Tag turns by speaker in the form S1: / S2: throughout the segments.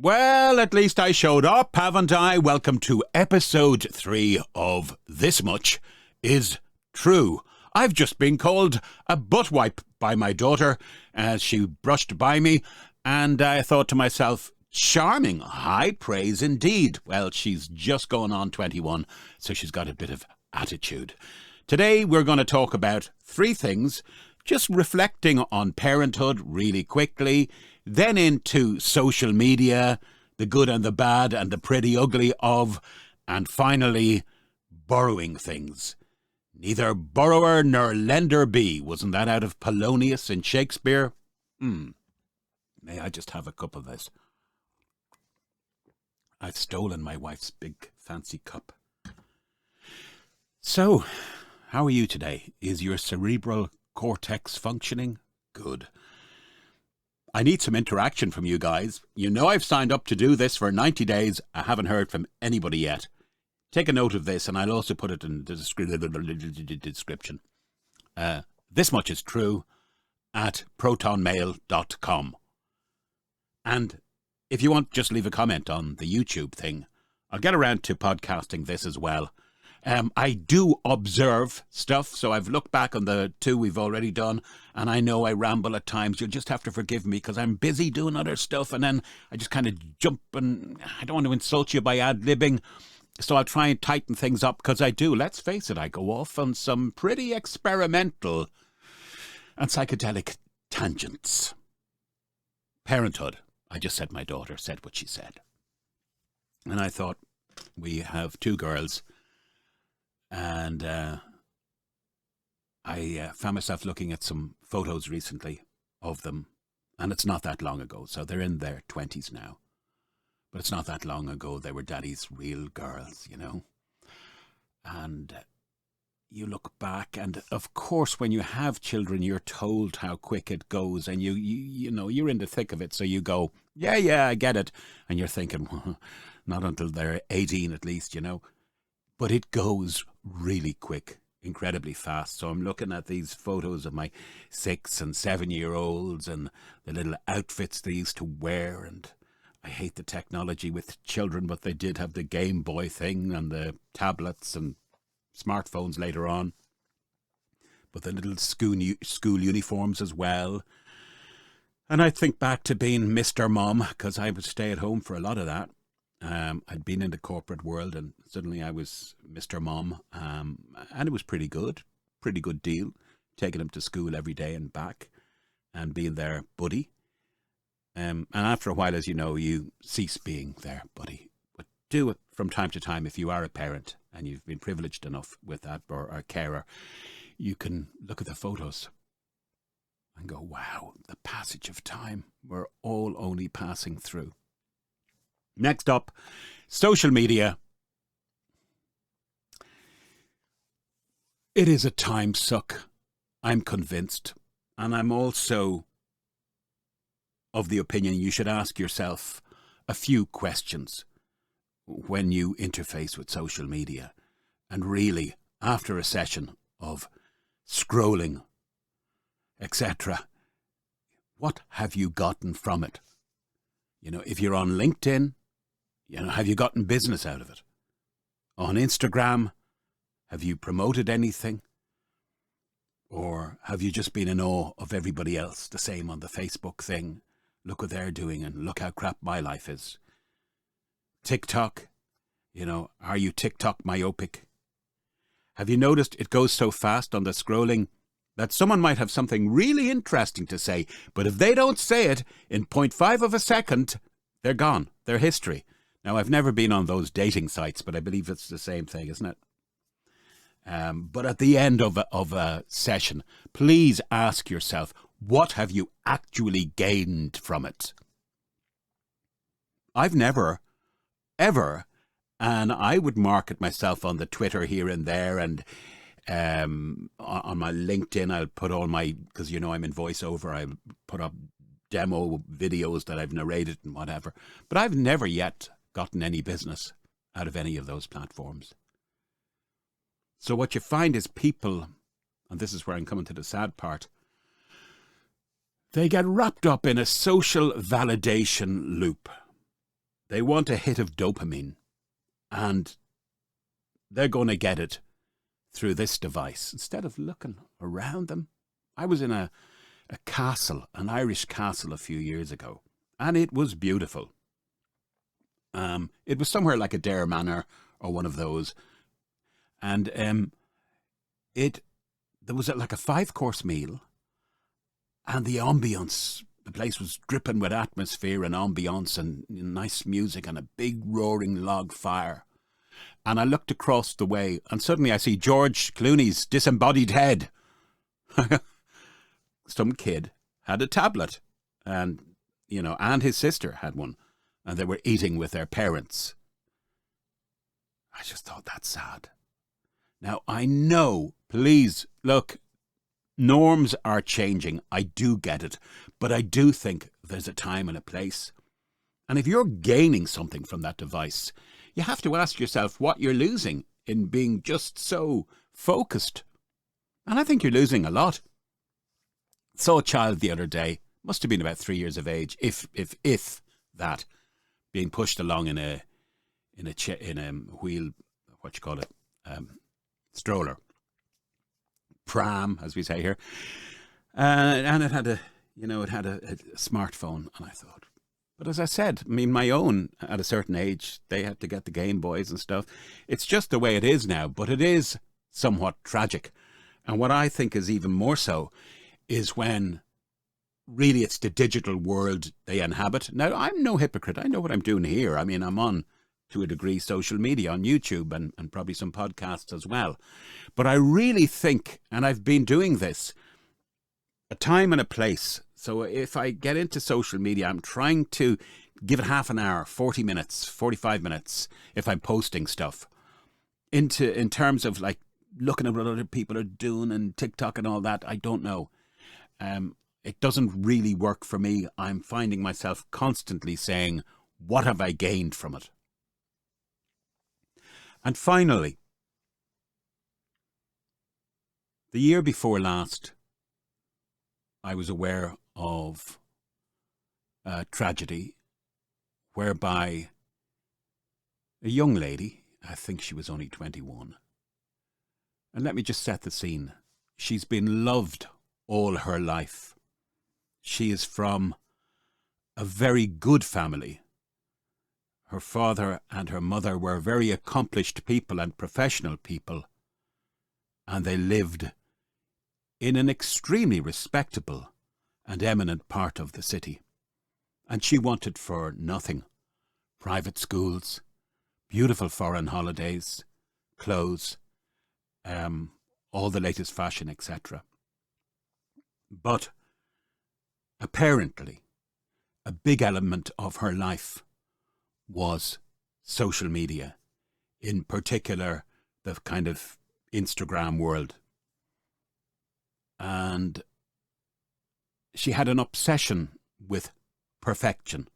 S1: Well, at least I showed up, haven't I? Welcome to episode 3 of This Much Is True. I've just been called a butt wipe by my daughter as she brushed by me, and I thought to myself, charming, high praise indeed. Well, she's just going on 21, so she's got a bit of attitude. Today we're going to talk about 3 things, just reflecting on parenthood really quickly, then into social media, the good and the bad and the pretty ugly of, and finally, borrowing things. Neither borrower nor lender be. Wasn't that out of Polonius in Shakespeare? May I just have a cup of this? I've stolen my wife's big fancy cup. So, how are you today? Is your cerebral cortex functioning? Good. I need some interaction from you guys. You know I've signed up to do this for 90 days. I haven't heard from anybody yet. Take a note of this, and I'll also put it in the description. This much is true at protonmail.com. And if you want, just leave a comment on the YouTube thing. I'll get around to podcasting this as well. I do observe stuff, so I've looked back on the 2 we've already done, and I know I ramble at times. You'll just have to forgive me because I'm busy doing other stuff, and then I just kind of jump, and I don't want to insult you by ad-libbing, so I'll try and tighten things up because I do. Let's face it, I go off on some pretty experimental and psychedelic tangents. Parenthood. I just said my daughter said what she said. And I thought, we have 2 girls. And I found myself looking at some photos recently of them, and it's not that long ago. So they're in their 20s now, but it's not that long ago they were daddy's real girls, you know. And you look back, and of course, when you have children, you're told how quick it goes, and you know you're in the thick of it. So you go, yeah, I get it, and you're thinking, well, not until they're 18 at least, you know. But it goes really quick, incredibly fast. So I'm looking at these photos of my 6 and 7-year-olds and the little outfits they used to wear. And I hate the technology with children, but they did have the Game Boy thing and the tablets and smartphones later on. But the little school uniforms as well. And I think back to being Mr. Mom, because I would stay at home for a lot of that. I'd been in the corporate world, and suddenly I was Mr. Mom, and it was pretty good deal, taking him to school every day and back, and being their buddy. And after a while, as you know, you cease being their buddy. But do it from time to time if you are a parent, and you've been privileged enough with that, or a carer. You can look at the photos and go, wow, the passage of time. We're all only passing through. Next up, social media. It is a time suck, I'm convinced. And I'm also of the opinion you should ask yourself a few questions when you interface with social media. And really, after a session of scrolling, etc., what have you gotten from it? You know, if you're on LinkedIn, you know, have you gotten business out of it? On Instagram, have you promoted anything? Or have you just been in awe of everybody else? The same on the Facebook thing. Look what they're doing and look how crap my life is. TikTok, you know, are you TikTok myopic? Have you noticed it goes so fast on the scrolling that someone might have something really interesting to say, but if they don't say it in 0.5 of a second, they're gone. They're history. Now, I've never been on those dating sites, but I believe it's the same thing, isn't it? But at the end of a session, please ask yourself, what have you actually gained from it? I've never, ever, and I would market myself on the Twitter here and there, and on my LinkedIn, I'll put all my, because you know I'm in voiceover, I put up demo videos that I've narrated and whatever. But I've never yet gotten any business out of any of those platforms. So what you find is people, and this is where I'm coming to the sad part, they get wrapped up in a social validation loop. they want a hit of dopamine, and they're going to get it through this device instead of looking around them. I was in a castle, an Irish castle a few years ago, and it was beautiful. It was somewhere like a Dare Manor or one of those, and there was like a 5-course meal, and the ambience, the place was dripping with atmosphere and ambience and nice music and a big roaring log fire. And I looked across the way, and suddenly I see George Clooney's disembodied head. Some kid had a tablet, and and his sister had one, and they were eating with their parents. I just thought, that's sad. Now, I know, please, look, norms are changing. I do get it. But I do think there's a time and a place. And if you're gaining something from that device, you have to ask yourself what you're losing in being just so focused. And I think you're losing a lot. Saw a child the other day, must have been about 3 years of age, if that, being pushed along in a wheel, what you call it, stroller, pram, as we say here, and it had a smartphone. And I thought, but as I said, I mean, my own at a certain age, they had to get the Game Boys and stuff. It's just the way it is now, but it is somewhat tragic. And what I think is even more so is when really it's the digital world they inhabit. Now, I'm no hypocrite. I know what I'm doing here. I mean, I'm on, to a degree, social media on YouTube and probably some podcasts as well. But I really think, and I've been doing this, a time and a place. So if I get into social media, I'm trying to give it half an hour, 40 minutes, 45 minutes, if I'm posting stuff, in terms of like looking at what other people are doing and TikTok and all that. I don't know. It doesn't really work for me. I'm finding myself constantly saying, what have I gained from it? And finally, the year before last, I was aware of a tragedy whereby a young lady, I think she was only 21, and let me just set the scene. She's been loved all her life. She is from a very good family. Her father and her mother were very accomplished people and professional people, and they lived in an extremely respectable and eminent part of the city. And she wanted for nothing. Private schools, beautiful foreign holidays, clothes, all the latest fashion, etc. But apparently, a big element of her life was social media, in particular the kind of Instagram world. And she had an obsession with perfection,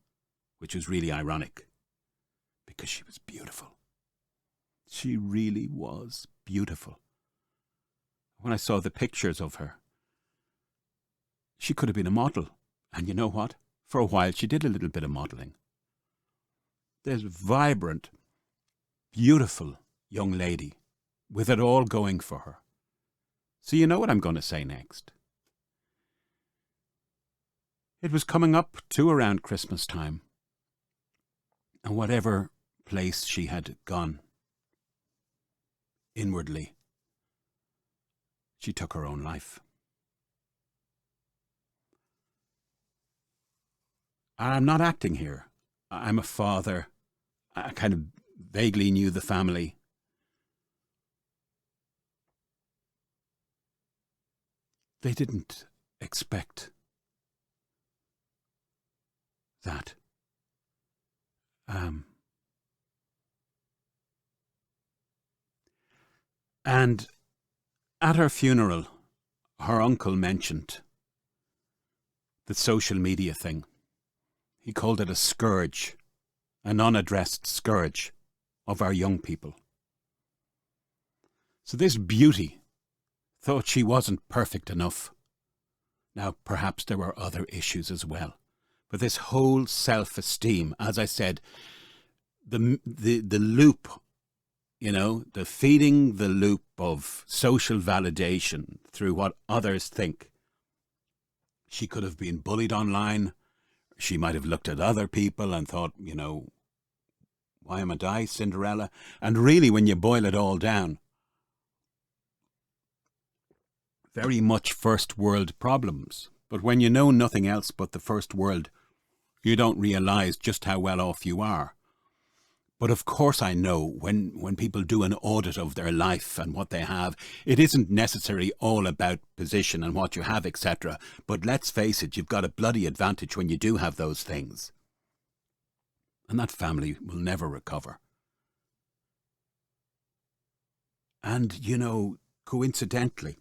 S1: which was really ironic because she was beautiful. She really was beautiful. When I saw the pictures of her, she could have been a model. And you know what? For a while, she did a little bit of modeling. This vibrant, beautiful young lady with it all going for her. So you know what I'm going to say next. It was coming up to around Christmas time, and whatever place she had gone inwardly, she took her own life. I'm not acting here. I'm a father. I kind of vaguely knew the family. They didn't expect that. And at her funeral, her uncle mentioned the social media thing. He called it a scourge, an unaddressed scourge of our young people. So this beauty thought she wasn't perfect enough. Now, perhaps there were other issues as well. But this whole self-esteem, as I said, the loop, you know, the feeding the loop of social validation through what others think. She could have been bullied online. She might have looked at other people and thought, you know, why am I Cinderella? And really, when you boil it all down, very much first world problems. But when you know nothing else but the first world, you don't realise just how well off you are. But of course I know when people do an audit of their life and what they have, it isn't necessarily all about position and what you have, etc. But let's face it, you've got a bloody advantage when you do have those things. And that family will never recover. And, you know, coincidentally,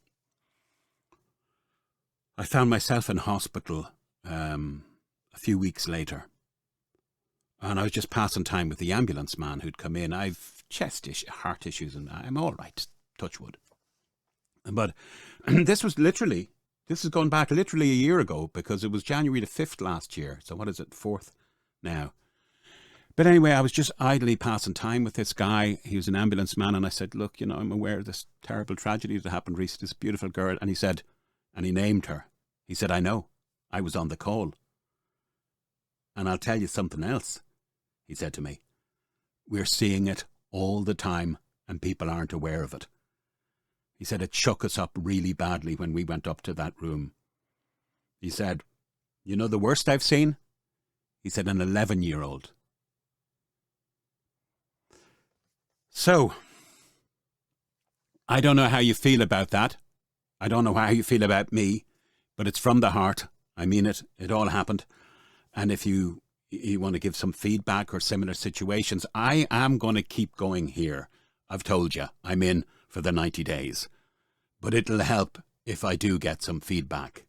S1: I found myself in hospital a few weeks later. And I was just passing time with the ambulance man who'd come in. I've heart issues, and I'm all right, touch wood. But this has gone back literally a year ago, because it was January the 5th last year. So what is it, 4th now? But anyway, I was just idly passing time with this guy. He was an ambulance man, and I said, look, you know, I'm aware of this terrible tragedy that happened recently, this beautiful girl. And he said, and he named her. He said, I know, I was on the call. And I'll tell you something else, he said to me. We're seeing it all the time, and people aren't aware of it. He said it shook us up really badly when we went up to that room. He said, you know the worst I've seen? He said, an 11-year-old. So, I don't know how you feel about that. I don't know how you feel about me, but it's from the heart. I mean it. It all happened. And if you want to give some feedback or similar situations, I am going to keep going here. I've told you, I'm in for the 90 days. But it'll help if I do get some feedback,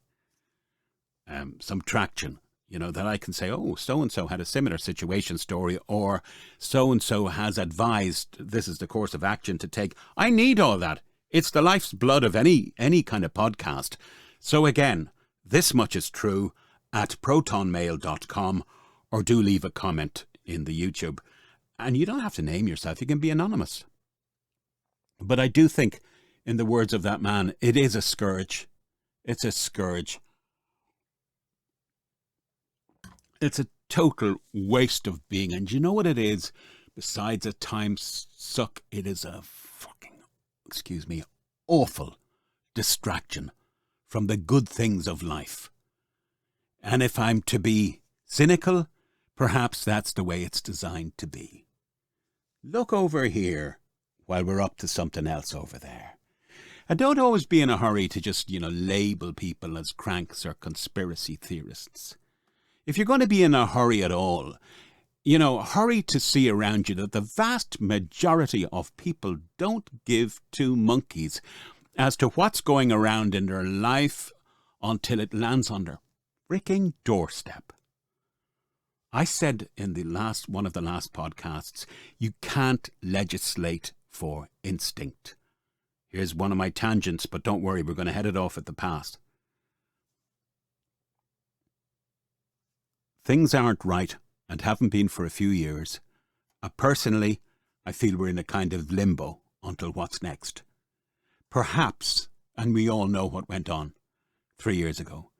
S1: some traction, you know, that I can say, oh, so-and-so had a similar situation story, or so-and-so has advised this is the course of action to take. I need all that. It's the life's blood of any kind of podcast. So again, this much is true at protonmail.com, or do leave a comment in the YouTube. And you don't have to name yourself. You can be anonymous. But I do think, in the words of that man, it is a scourge. It's a scourge. It's a total waste of being. And you know what it is? Besides a time suck, it is a fucking, awful distraction from the good things of life. And if I'm to be cynical, perhaps that's the way it's designed to be. Look over here while we're up to something else over there. And don't always be in a hurry to just, label people as cranks or conspiracy theorists. If you're going to be in a hurry at all, hurry to see around you that the vast majority of people don't give two monkeys as to what's going around in their life until it lands on their freaking doorstep. I said in one of the last podcasts, you can't legislate for instinct. Here's one of my tangents, but don't worry, we're going to head it off at the pass. Things aren't right and haven't been for a few years. Personally, I feel we're in a kind of limbo until what's next. Perhaps, and we all know what went on 3 years ago,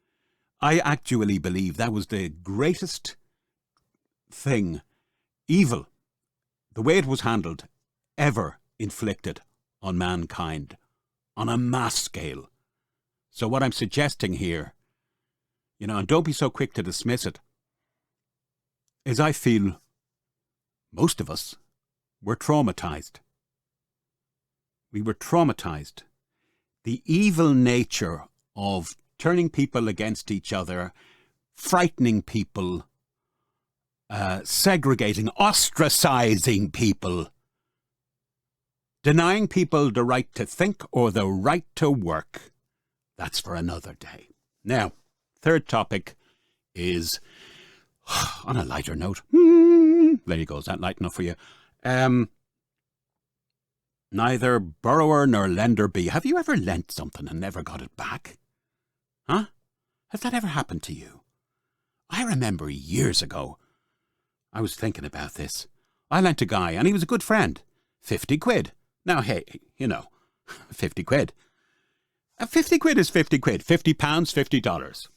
S1: I actually believe that was the greatest thing, evil, the way it was handled, ever inflicted on mankind on a mass scale. So what I'm suggesting here, and don't be so quick to dismiss it, is I feel most of us were traumatized. We were traumatized. The evil nature of turning people against each other, frightening people, segregating, ostracizing people, denying people the right to think or the right to work. That's for another day. Now, third topic is, on a lighter note, there you go, is that light enough for you? Neither borrower nor lender be. Have you ever lent something and never got it back? Huh? Has that ever happened to you? I remember years ago, I was thinking about this. I lent a guy, and he was a good friend, 50 quid. Now, hey, 50 quid. 50 quid is 50 quid. 50 pounds, $50.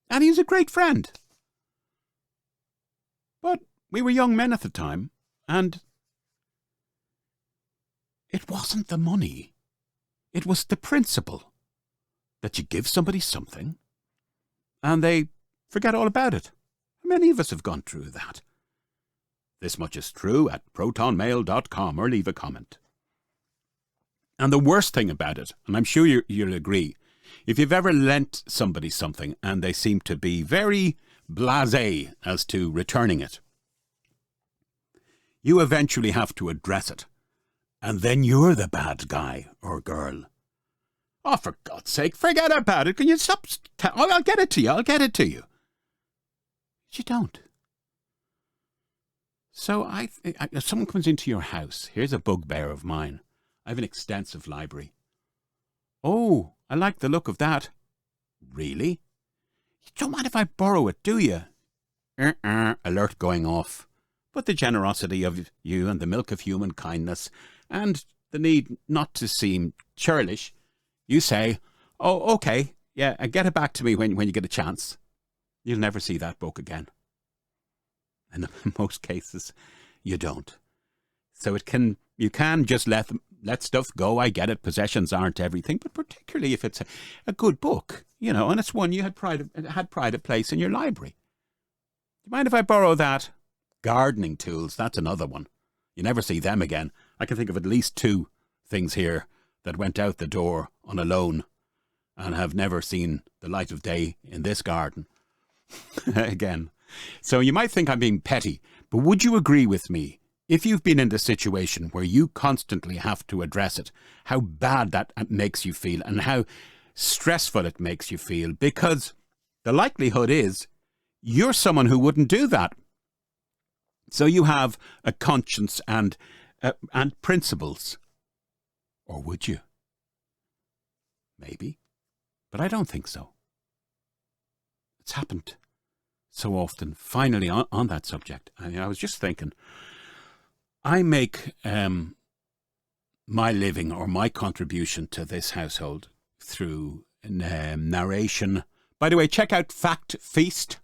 S1: And he's a great friend. But we were young men at the time, and it wasn't the money. It was the principle that you give somebody something, and they forget all about it. Many of us have gone through that. This much is true at protonmail.com, or leave a comment. And the worst thing about it, and I'm sure you'll agree, if you've ever lent somebody something and they seem to be very blasé as to returning it, you eventually have to address it. And then you're the bad guy or girl. Oh, for God's sake, forget about it. Can you stop? I'll get it to you. I'll get it to you. But you don't. So if someone comes into your house, here's a bugbear of mine. I have an extensive library. Oh, I like the look of that. Really? You don't mind if I borrow it, do you? Alert going off. But the generosity of you and the milk of human kindness and the need not to seem churlish, you say, oh, okay, yeah, get it back to me when you get a chance. You'll never see that book again. And in most cases, you don't. So you can just let stuff go. I get it. Possessions aren't everything, but particularly if it's a good book, and it's one you had pride of place in your library. Do you mind if I borrow that? Gardening tools, that's another one. You never see them again. I can think of at least 2 things here that went out the door on a loan and have never seen the light of day in this garden again. So you might think I'm being petty, but would you agree with me, if you've been in the situation where you constantly have to address it, how bad that makes you feel and how stressful it makes you feel? Because the likelihood is you're someone who wouldn't do that. So you have a conscience and principles. Or would you? Maybe. But I don't think so. It's happened so often. Finally, on that subject, I was just thinking, I make my living or my contribution to this household through narration. By the way, check out Fact Feast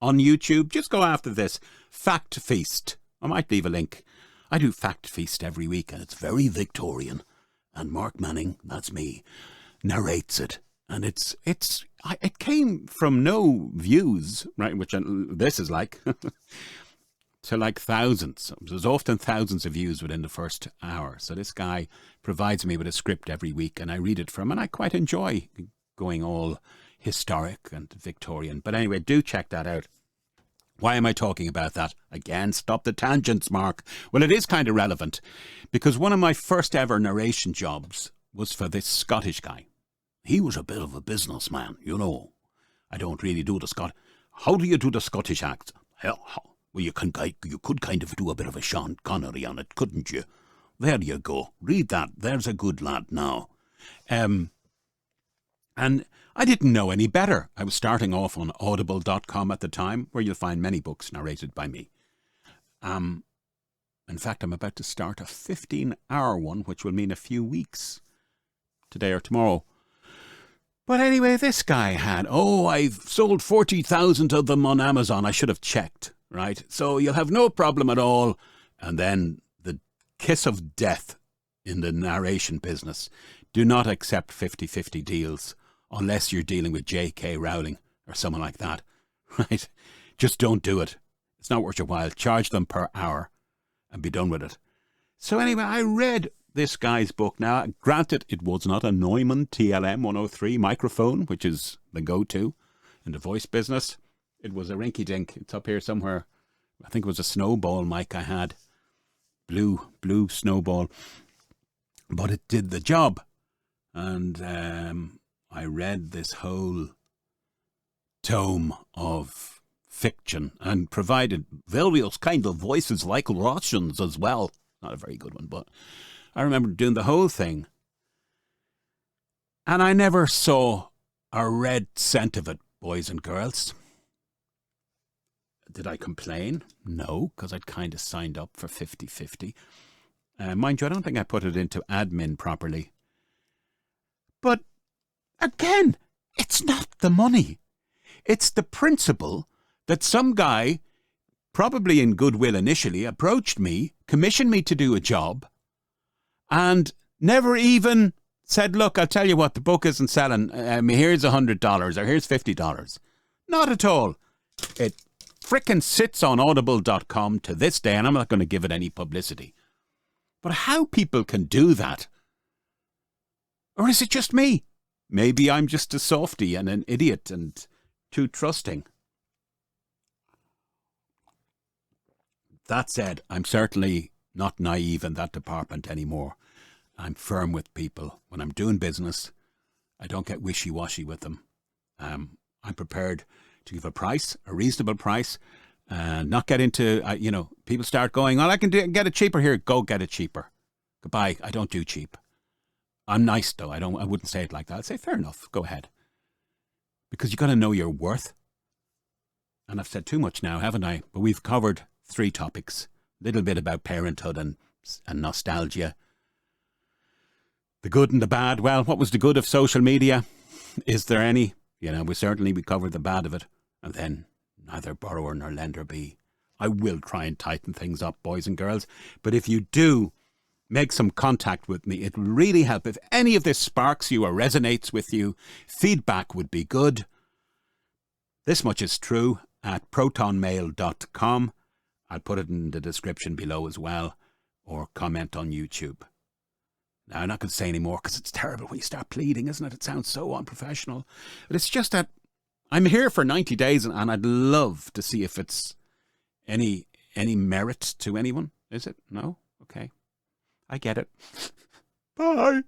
S1: on YouTube. Just go after this. Fact Feast. I might leave a link. I do Fact Feast every week, and it's very Victorian. And Mark Manning, that's me, narrates it. And it came from no views, right, which this is like, to like thousands. There's often thousands of views within the first hour. So this guy provides me with a script every week, and I read it from, and I quite enjoy going all historic and Victorian. But anyway, do check that out. Why am I talking about that? Again, stop the tangents, Mark. Well, it is kind of relevant, because one of my first ever narration jobs was for this Scottish guy. He was a bit of a businessman, I don't really do the Scot. How do you do the Scottish accent? Well, you could kind of do a bit of a Sean Connery on it, couldn't you? There you go. Read that. There's a good lad now. And I didn't know any better. I was starting off on audible.com at the time, where you'll find many books narrated by me. In fact, I'm about to start a 15-hour one, which will mean a few weeks, today or tomorrow. But anyway, this guy had, I've sold 40,000 of them on Amazon. I should have checked, right? So you'll have no problem at all. And then the kiss of death in the narration business. Do not accept 50-50 deals unless you're dealing with J.K. Rowling or someone like that, right? Just don't do it. It's not worth your while. Charge them per hour and be done with it. So anyway, I read this guy's book. Now, granted, it was not a Neumann TLM 103 microphone, which is the go-to in the voice business. It was a rinky-dink. It's up here somewhere. I think it was a snowball mic I had. Blue snowball. But it did the job. And I read this whole tome of fiction and provided various kind of voices like Russians as well. Not a very good one, but I remember doing the whole thing. And I never saw a red cent of it, boys and girls. Did I complain? No, because I'd kind of signed up for 50-50. Mind you, I don't think I put it into admin properly. But again, it's not the money. It's the principle that some guy, probably in goodwill initially, approached me, commissioned me to do a job, and never even said, look, I'll tell you what, the book isn't selling. Here's $100 or here's $50. Not at all. It frickin' sits on audible.com to this day, and I'm not going to give it any publicity. But how people can do that? Or is it just me? Maybe I'm just a softy and an idiot and too trusting. That said, I'm certainly not naive in that department anymore. I'm firm with people. When I'm doing business, I don't get wishy-washy with them. I'm prepared to give a price, a reasonable price, and not get into, people start going, well, I can get it cheaper here. Go get it cheaper. Goodbye. I don't do cheap. I'm nice, though. I wouldn't say it like that. I'd say, fair enough. Go ahead. Because you've got to know your worth. And I've said too much now, haven't I? But we've covered 3 topics. A little bit about parenthood and nostalgia. The good and the bad. Well, what was the good of social media? Is there any? We covered the bad of it. And then neither borrower nor lender be. I will try and tighten things up, boys and girls. But if you do make some contact with me, it will really help. If any of this sparks you or resonates with you, feedback would be good. This much is true at protonmail.com. I'll put it in the description below as well, or comment on YouTube. Now, I'm not going to say any more because it's terrible when you start pleading, isn't it? It sounds so unprofessional. But it's just that I'm here for 90 days and I'd love to see if it's any merit to anyone. Is it? No? Okay. I get it. Bye.